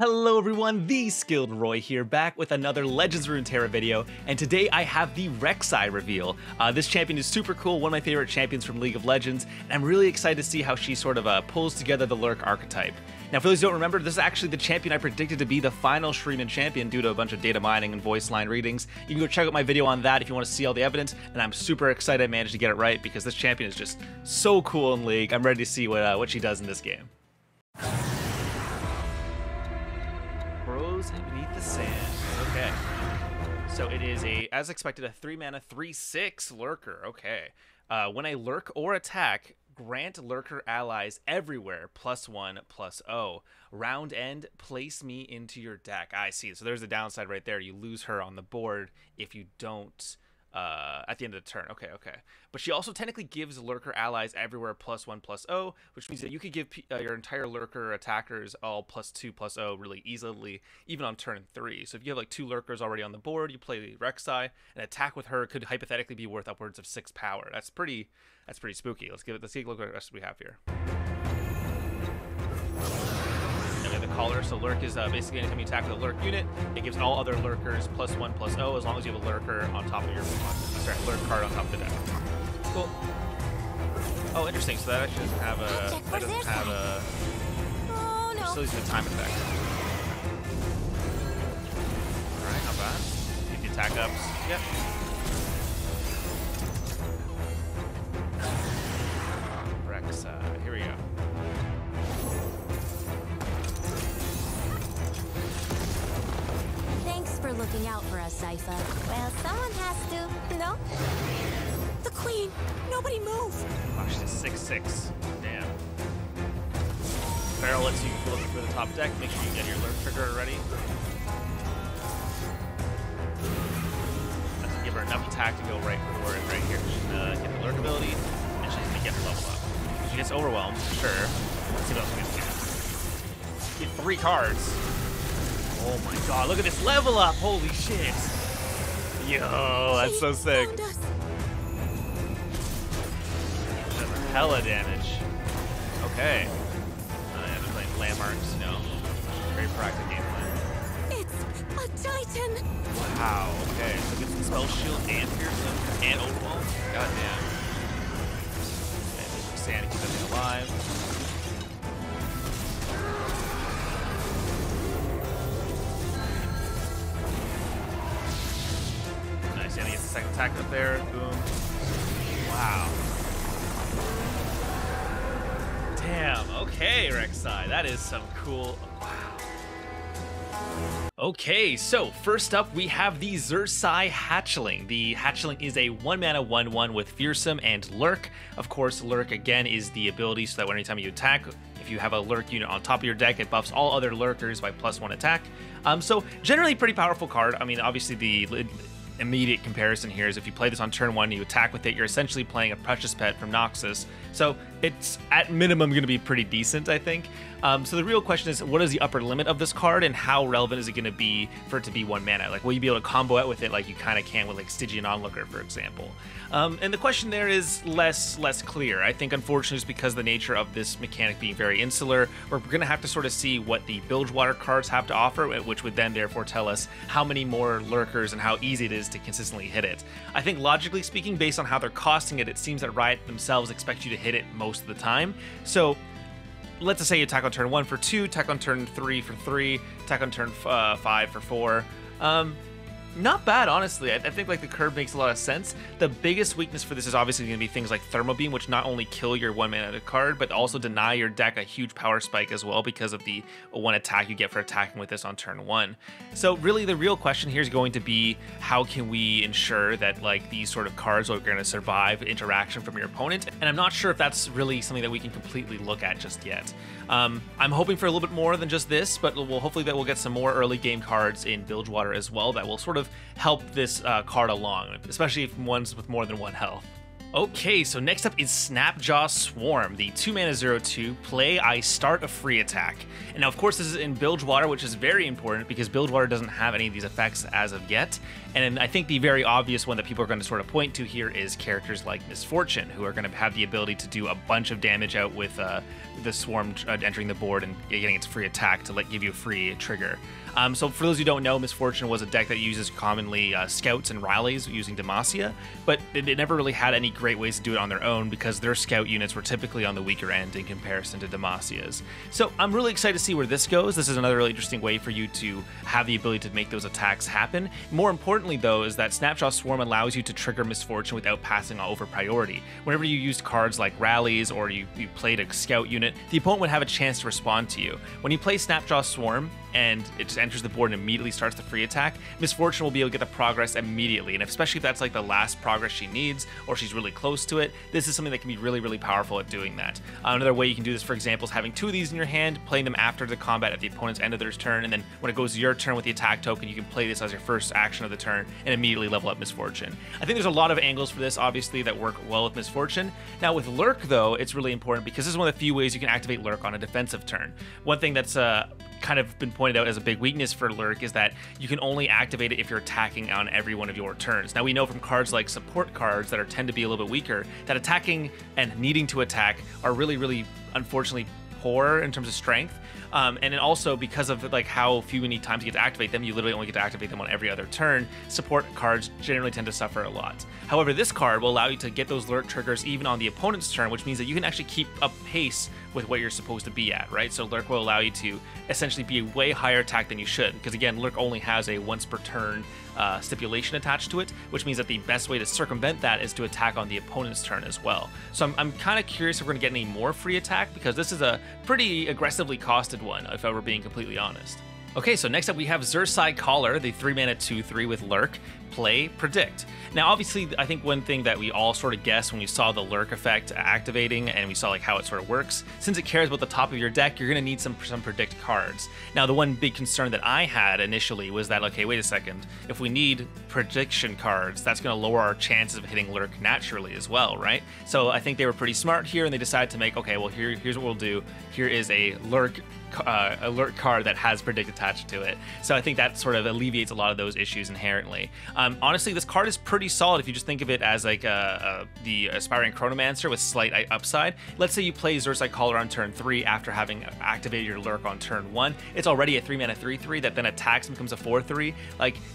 Hello everyone, the Skilled Roy here, back with another Legends Runeterra video, and today I have the Rek'sai reveal. This champion is super cool, one of my favorite champions from League of Legends, and I'm really excited to see how she sort of pulls together the Lurk archetype. Now for those who don't remember, this is actually the champion I predicted to be the final Shurima champion due to a bunch of data mining and voice line readings. You can go check out my video on that if you want to see all the evidence, and I'm super excited I managed to get it right because this champion is just so cool in League. I'm ready to see what she does in this game. Bros beneath the sand. Okay. So it is as expected, a 3-mana 3/6 Lurker. Okay. When a lurk or attack, grant Lurker allies everywhere +1/+0. Round end, place me into your deck. I see. So there's the downside right there. You lose her on the board if you don't at the end of the turn. Okay. But she also technically gives Lurker allies everywhere +1/+0, which means that you could give your entire Lurker attackers all +2/+0 really easily, even on turn 3. So if you have like 2 Lurkers already on the board, you play Rek'sai, an attack with her could hypothetically be worth upwards of 6 power. That's pretty spooky. Let's take a look at the rest we have here. The caller, so Lurk is basically anytime you attack with a Lurk unit, it gives all other Lurkers +1/+0 as long as you have a Lurker on top of your Lurk card on top of the deck. Cool. Oh, interesting. So that actually doesn't have a. Oh no! Still using the time effect. All right, not bad. Get the attack ups. Yep. Rek'sai. Here we go. For looking out for us, Sypha. Well, someone has to, no? The Queen! Nobody move! Oh, she's a 6/6. Damn. Barrel lets you look for the top deck, make sure you get your Lurk trigger ready. That's to give her enough attack to go right for it right here. She's gonna get the Lurk ability, and she's gonna get her level up. She gets overwhelmed, sure. Let's see what else we can get. Get 3 cards. Oh my god, look at this level up! Holy shit! Yo, that's so sick. That's hella damage. Okay. Yeah, they're playing landmarks, you know. Very proactive gameplay. It's a Titan! Wow, okay. So it gets the spell shield and fearsome and overwhelm. God damn. Okay, sand keeps everything alive. And he gets the second attack up there. Boom. Wow. Damn. Okay, Rek'sai. That is some cool. Wow. Okay, so first up we have the Zersai Hatchling. The Hatchling is a 1-mana 1/1 with Fearsome and Lurk. Of course, Lurk again is the ability so that anytime you attack, if you have a Lurk unit on top of your deck, it buffs all other Lurkers by +1 attack. So generally pretty powerful card. I mean, obviously the immediate comparison here is if you play this on turn 1 and you attack with it, you're essentially playing a Precious Pet from Noxus, so it's at minimum going to be pretty decent, I think. So the real question is, what is the upper limit of this card, and how relevant is it going to be for it to be 1 mana? Like, will you be able to combo it with it like you kind of can with like Stygian Onlooker, for example? And the question there is less clear. I think unfortunately it's because of the nature of this mechanic being very insular, we're going to have to sort of see what the Bilgewater cards have to offer, which would then therefore tell us how many more Lurkers and how easy it is to consistently hit it. I think logically speaking, based on how they're costing it, it seems that Riot themselves expect you to hit it most of the time. So let's just say you attack on turn 1 for 2, attack on turn 3 for 3, attack on turn 5 for 4. Not bad, honestly. I think like the curve makes a lot of sense. The biggest weakness for this is obviously going to be things like Thermal Beam, which not only kill your 1-mana card, but also deny your deck a huge power spike as well because of the 1 attack you get for attacking with this on turn 1. So really the real question here is going to be, how can we ensure that like these sort of cards are going to survive interaction from your opponent? And I'm not sure if that's really something that we can completely look at just yet. I'm hoping for a little bit more than just this, but hopefully that we'll get some more early game cards in Bilgewater as well that will sort of help this card along, especially if ones with more than 1 health. Okay, so next up is Snapjaw Swarm, the 2-mana 0/2, play, I start a free attack. And now, of course, this is in Bilgewater, which is very important because Bilgewater doesn't have any of these effects as of yet. And I think the very obvious one that people are going to sort of point to here is characters like Misfortune, who are going to have the ability to do a bunch of damage out with the Swarm entering the board and getting its free attack to give you a free trigger. So for those who don't know, Misfortune was a deck that uses commonly Scouts and Rallies using Demacia, but it never really had any great ways to do it on their own because their Scout units were typically on the weaker end in comparison to Demacia's. So I'm really excited to see where this goes. This is another really interesting way for you to have the ability to make those attacks happen. More importantly, though, is that Snapshot Swarm allows you to trigger Misfortune without passing over priority. Whenever you used cards like Rallies or you played a Scout unit, the opponent would have a chance to respond to you. When you play Snapjaw Swarm and it just enters the board and immediately starts the free attack, Misfortune will be able to get the progress immediately. And especially if that's like the last progress she needs or she's really close to it, this is something that can be really, really powerful at doing that. Another way you can do this, for example, is having 2 of these in your hand, playing them after the combat at the opponent's end of their turn, and then when it goes to your turn with the attack token, you can play this as your first action of the turn and immediately level up Misfortune. I think there's a lot of angles for this, obviously, that work well with Misfortune. Now with Lurk, though, it's really important because this is one of the few ways you can activate Lurk on a defensive turn. One thing that's kind of been pointed out as a big weakness for Lurk is that you can only activate it if you're attacking on every one of your turns. Now we know from cards like support cards that tend to be a little bit weaker that attacking and needing to attack are really, really unfortunately poor in terms of strength. And then also because of how few many times you get to activate them, you literally only get to activate them on every other turn. Support cards generally tend to suffer a lot. However, this card will allow you to get those Lurk triggers even on the opponent's turn, which means that you can actually keep up pace with what you're supposed to be at, right? So Lurk will allow you to essentially be a way higher attack than you should, because again, Lurk only has a once per turn stipulation attached to it, which means that the best way to circumvent that is to attack on the opponent's turn as well. So I'm kind of curious if we're going to get any more free attack, because this is a pretty aggressively costed one, if I were being completely honest. Okay, so next up we have Zersai Collar, the 3-mana 2/3 with Lurk. Play, predict. Now, obviously, I think one thing that we all sort of guessed when we saw the Lurk effect activating and we saw how it sort of works, since it cares about the top of your deck, you're going to need some predict cards. Now, the one big concern that I had initially was that, okay, wait a second, if we need prediction cards, that's going to lower our chances of hitting Lurk naturally as well, right? So I think they were pretty smart here, and they decided to make, okay, well, here's what we'll do. Here is a Lurk card that has predict attached to it. So I think that sort of alleviates a lot of those issues inherently. Honestly, this card is pretty solid if you just think of it as the Aspiring Chronomancer with slight upside. Let's say you play Zersai Collar on turn 3 after having activated your Lurk on turn 1. It's already a 3-mana 3/3 that then attacks and becomes a 4/3.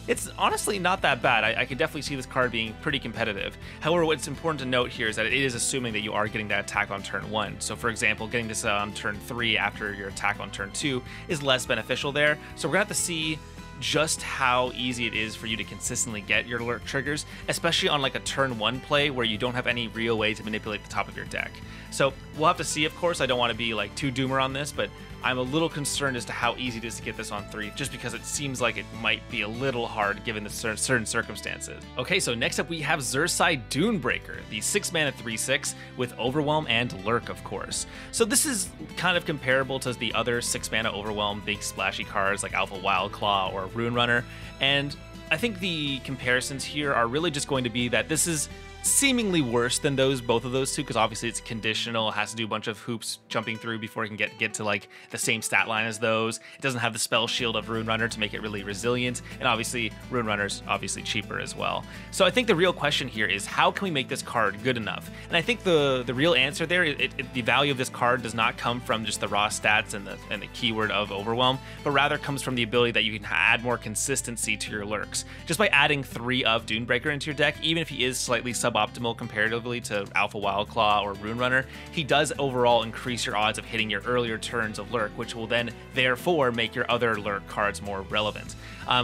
It's honestly not that bad. I could definitely see this card being pretty competitive. However, what's important to note here is that it is assuming that you are getting that attack on turn 1. So for example, getting this on turn 3 after your attack on turn 2 is less beneficial there. So we're gonna have to see just how easy it is for you to consistently get your Lurk triggers, especially on a turn 1 play where you don't have any real way to manipulate the top of your deck. So we'll have to see, of course. I don't want to be too doomer on this, but I'm a little concerned as to how easy it is to get this on 3, just because it seems like it might be a little hard given the certain circumstances. Okay, so next up we have Zersai Dunebreaker, the 6-mana 3/6 with Overwhelm and Lurk, of course. So this is kind of comparable to the other 6-mana Overwhelm big splashy cards like Alpha Wildclaw or Rune Runner, and I think the comparisons here are really just going to be that this is seemingly worse than both of those two, because obviously it's conditional. It has to do a bunch of hoops jumping through before it can get to the same stat line as those. It doesn't have the spell shield of Rune Runner to make it really resilient, and obviously Rune Runner's obviously cheaper as well. So I think the real question here is, how can we make this card good enough? And I think the real answer there, the value of this card does not come from just the raw stats and the keyword of Overwhelm, but rather comes from the ability that you can add more consistency to your Lurks. Just by adding 3 of Dunebreaker into your deck, even if he is slightly suboptimal comparatively to Alpha Wildclaw or Rune Runner, he does overall increase your odds of hitting your earlier turns of Lurk, which will then therefore make your other Lurk cards more relevant.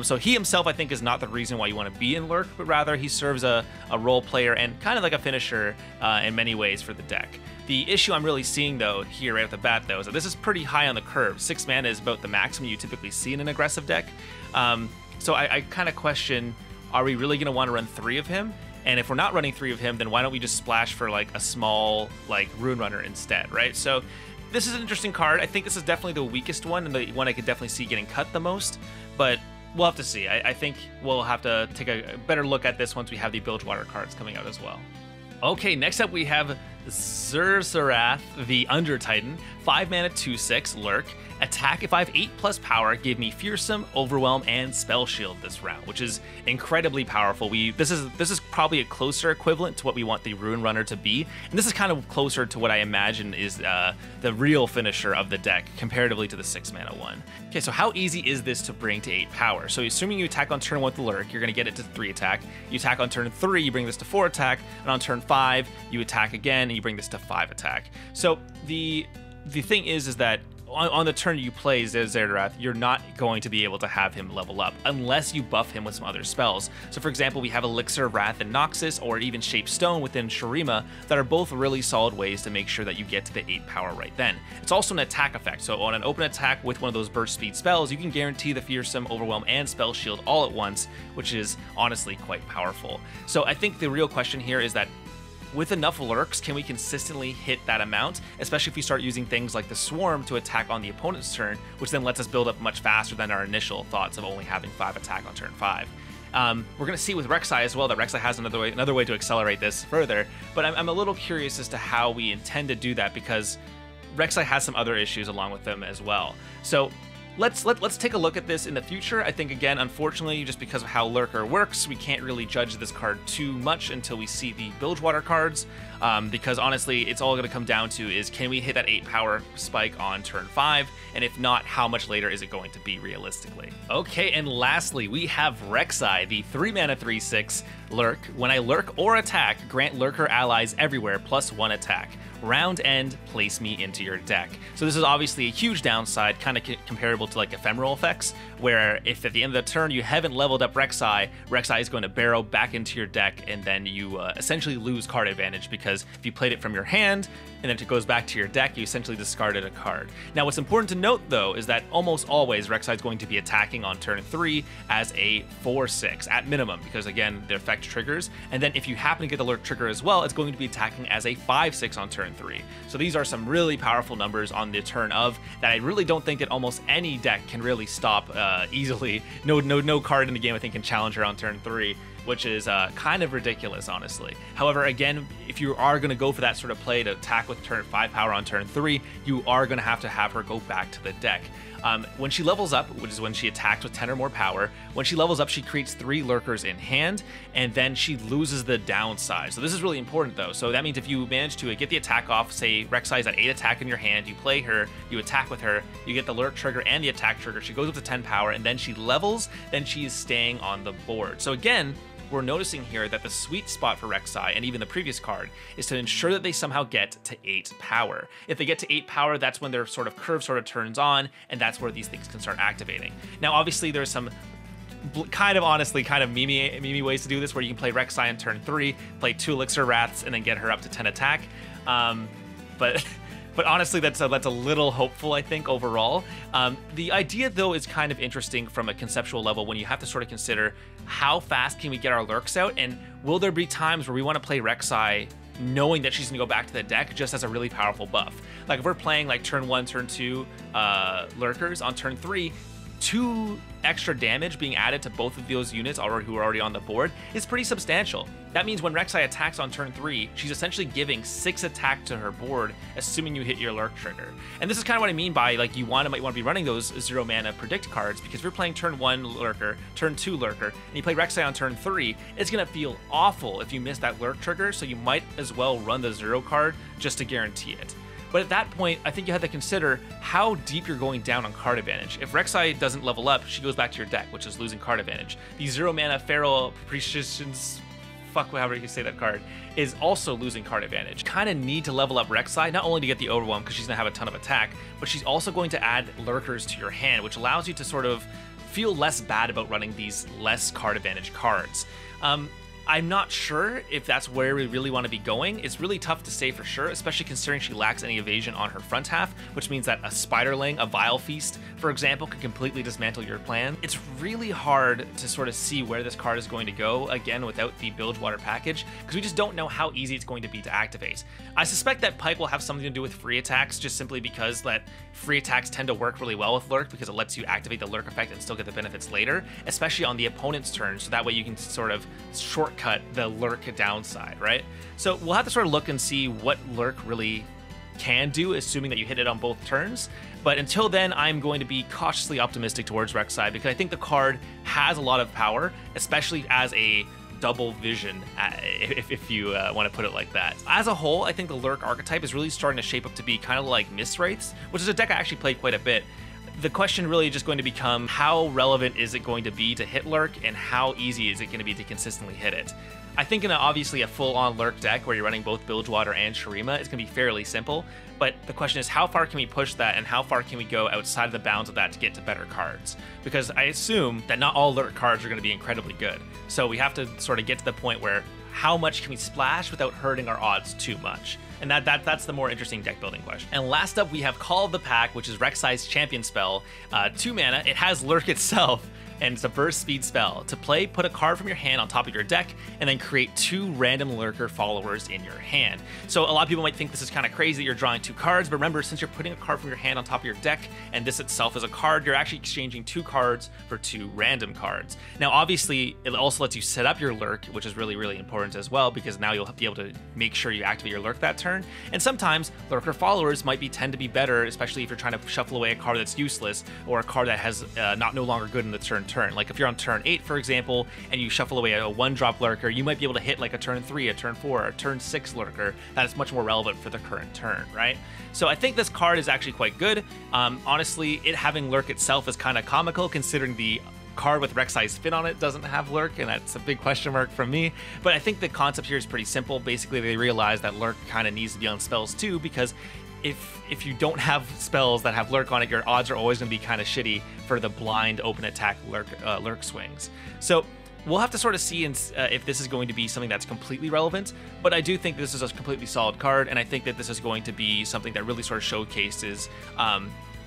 So he himself, I think, is not the reason why you want to be in Lurk, but rather he serves a role player and kind of like a finisher in many ways for the deck. The issue I'm really seeing, though, here right off the bat, though, is that this is pretty high on the curve. 6 mana is about the maximum you typically see in an aggressive deck. So I kind of question, are we really going to want to run 3 of him? And if we're not running 3 of him, then why don't we just splash for a small Rune Runner instead, right? So this is an interesting card. I think this is definitely the weakest one and the one I could definitely see getting cut the most, but we'll have to see. I think we'll have to take a better look at this once we have the Bilgewater cards coming out as well. Okay, next up we have Cerserath, the Under Titan, 5 mana 2/6 Lurk. Attack if I have 8+ power, give me Fearsome, Overwhelm, and Spell Shield this round, which is incredibly powerful. This is probably a closer equivalent to what we want the Rune Runner to be, and this is kind of closer to what I imagine is the real finisher of the deck comparatively to the 6 mana one. Okay, so how easy is this to bring to 8 power? So assuming you attack on turn 1 with the Lurk, you're going to get it to 3 attack. You attack on turn 3, you bring this to 4 attack, and on turn 5, you attack again, and you bring this to 5 attack. So the thing is that on the turn you play Zerserath, you're not going to be able to have him level up unless you buff him with some other spells. So for example, we have Elixir of Wrath and Noxus, or even Shape Stone within Shurima, that are both really solid ways to make sure that you get to the 8 power right then. It's also an attack effect, so on an open attack with one of those burst speed spells, you can guarantee the Fearsome, Overwhelm, and Spell Shield all at once, which is honestly quite powerful. So I think the real question here is that with enough Lurks, can we consistently hit that amount, especially if we start using things like the Swarm to attack on the opponent's turn, which then lets us build up much faster than our initial thoughts of only having 5 attack on turn 5. We're going to see with Rek'sai as well that Rek'sai has another way to accelerate this further, but I'm a little curious as to how we intend to do that, because Rek'sai has some other issues along with them as well. So let's take a look at this in the future. I think, again, unfortunately, just because of how Lurker works, we can't really judge this card too much until we see the Bilgewater cards, because honestly, it's all going to come down to is, can we hit that 8 power spike on turn 5, and if not, how much later is it going to be realistically? Okay, and lastly, we have Rek'sai, the 3 mana 3/6 Lurk. When I lurk or attack, grant Lurker allies everywhere +1 attack. Round end, place me into your deck. So this is obviously a huge downside, kind of comparable to like ephemeral effects, where if at the end of the turn you haven't leveled up Rek'sai, Rek'sai is going to barrel back into your deck, and then you essentially lose card advantage, because if you played it from your hand and then it goes back to your deck, you essentially discarded a card. Now what's important to note though is that almost always Rek'sai is going to be attacking on turn 3 as a 4/6 at minimum, because again, the effect triggers, and then if you happen to get the Lurk trigger as well, it's going to be attacking as a 5/6 on turn 3. So these are some really powerful numbers on the turn of that I really don't think that almost any deck can really stop easily. No card in the game I think can challenge her on turn 3, which is kind of ridiculous, honestly. However, again, if you are going to go for that sort of play to attack with turn 5 power on turn 3, you are going to have her go back to the deck. When she levels up, which is when she attacks with 10 or more power, when she levels up, she creates 3 Lurkers in hand, and then she loses the downside. So this is really important though. So that means if you manage to get the attack off, say Rek'Sai is at 8 attack in your hand, you play her, you attack with her, you get the Lurk trigger and the attack trigger, she goes up to 10 power, and then she levels, then she is staying on the board. So again, we're noticing here that the sweet spot for Rek'Sai, and even the previous card, is to ensure that they somehow get to 8 power. If they get to 8 power, that's when their sort of curve sort of turns on, and that's where these things can start activating. Now, obviously, there's some kind of memey ways to do this, where you can play Rek'Sai on turn 3, play 2 Elixir Wraths, and then get her up to 10 attack. But honestly, that's a little hopeful, I think, overall. The idea, though, is kind of interesting from a conceptual level, when you have to sort of consider how fast can we get our Lurks out, and will there be times where we want to play Rek'Sai knowing that she's going to go back to the deck just as a really powerful buff. Like if we're playing like turn 1, turn 2 Lurkers, on turn 3, 2 extra damage being added to both of those units who are already on the board is pretty substantial. That means when Rek'Sai attacks on turn 3, she's essentially giving 6 attack to her board, assuming you hit your Lurk trigger. And this is kind of what I mean by, like, you might want to be running those 0 mana predict cards, because if you're playing turn 1 Lurker, turn 2 Lurker, and you play Rek'Sai on turn 3, it's going to feel awful if you miss that Lurk trigger, so you might as well run the 0 card just to guarantee it. But at that point, I think you have to consider how deep you're going down on card advantage. If Rek'Sai doesn't level up, she goes back to your deck, which is losing card advantage. The 0 mana Feral Precisions, however you say that card, is also losing card advantage. Kind of need to level up Rek'Sai, not only to get the Overwhelm, because she's going to have a ton of attack, but she's also going to add Lurkers to your hand, which allows you to sort of feel less bad about running these less card advantage cards. I'm not sure if that's where we really want to be going. It's really tough to say for sure, especially considering she lacks any evasion on her front half, which means that a Spiderling, a Vile Feast, for example, could completely dismantle your plan. It's really hard to sort of see where this card is going to go, again, without the Bilgewater package, because we just don't know how easy it's going to be to activate. I suspect that Pike will have something to do with free attacks, just simply because that free attacks tend to work really well with Lurk, because it lets you activate the Lurk effect and still get the benefits later, especially on the opponent's turn, so that way you can sort of shortcut shortcut the Lurk downside, right? So we'll have to sort of look and see what Lurk really can do, assuming that you hit it on both turns. But until then, I'm going to be cautiously optimistic towards Rek'sai because I think the card has a lot of power, especially as a double vision, if you want to put it like that. As a whole, I think the Lurk archetype is really starting to shape up to be kind of like Miswraiths, which is a deck I actually played quite a bit. The question really is just going to become how relevant is it going to be to hit Lurk and how easy is it going to be to consistently hit it. I think in obviously a full-on Lurk deck where you're running both Bilgewater and Shurima, it's going to be fairly simple, but the question is how far can we push that and how far can we go outside of the bounds of that to get to better cards? Because I assume that not all Lurk cards are going to be incredibly good, so we have to sort of get to the point where how much can we splash without hurting our odds too much? And that's the more interesting deck building question. And last up, we have Call of the Pack, which is Rek'Sai's champion spell. 2 mana, it has Lurk itself, and it's a burst speed spell. To play, put a card from your hand on top of your deck, and then create 2 random Lurker followers in your hand. So a lot of people might think this is kind of crazy, you're drawing 2 cards, but remember, since you're putting a card from your hand on top of your deck, and this itself is a card, you're actually exchanging 2 cards for 2 random cards. Now, obviously, it also lets you set up your Lurk, which is really, really important as well, because now you'll be able to make sure you activate your Lurk that turn. And sometimes, Lurker followers might tend to be better, especially if you're trying to shuffle away a card that's useless, or a card that has no longer good in the turn. Like if you're on turn 8, for example, and you shuffle away a 1-drop Lurker, you might be able to hit like a turn 3, a turn 4, a turn 6 Lurker that is much more relevant for the current turn, right? So I think this card is actually quite good. Honestly, it having Lurk itself is kind of comical considering the card with Rek'Sai's fin on it doesn't have Lurk, and that's a big question mark from me. But I think the concept here is pretty simple. Basically, they realize that Lurk kind of needs to be on spells too, because if you don't have spells that have Lurk on it, your odds are always going to be kind of shitty for the blind open attack Lurk swings. So we'll have to sort of see if this is going to be something that's completely relevant, but I do think this is a completely solid card, and I think that this is going to be something that really sort of showcases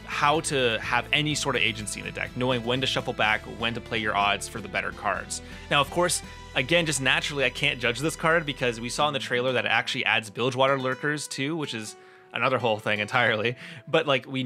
how to have any sort of agency in the deck, knowing when to shuffle back, when to play your odds for the better cards. Now, of course, again, just naturally, I can't judge this card because we saw in the trailer that it actually adds Bilgewater Lurkers too, which is another whole thing entirely. But like I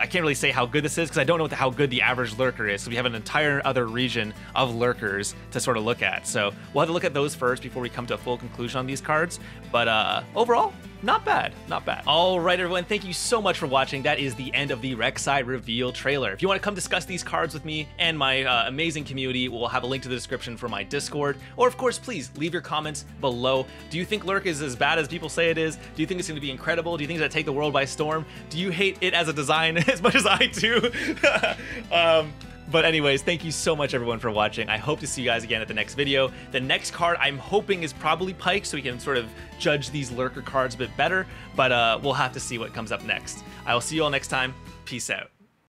can't really say how good this is because I don't know how good the average Lurker is. So we have an entire other region of Lurkers to sort of look at. So we'll have to look at those first before we come to a full conclusion on these cards. But overall, not bad, not bad. All right, everyone, thank you so much for watching. That is the end of the Rek'Sai reveal trailer. If you want to come discuss these cards with me and my amazing community, we'll have a link to the description for my Discord. Or, of course, please leave your comments below. Do you think Lurk is as bad as people say it is? Do you think it's going to be incredible? Do you think it's going to take the world by storm? Do you hate it as a design as much as I do? But anyways, thank you so much, everyone, for watching. I hope to see you guys again at the next video. The next card I'm hoping is probably Pike, so we can sort of judge these Lurker cards a bit better, but we'll have to see what comes up next. I will see you all next time. Peace out.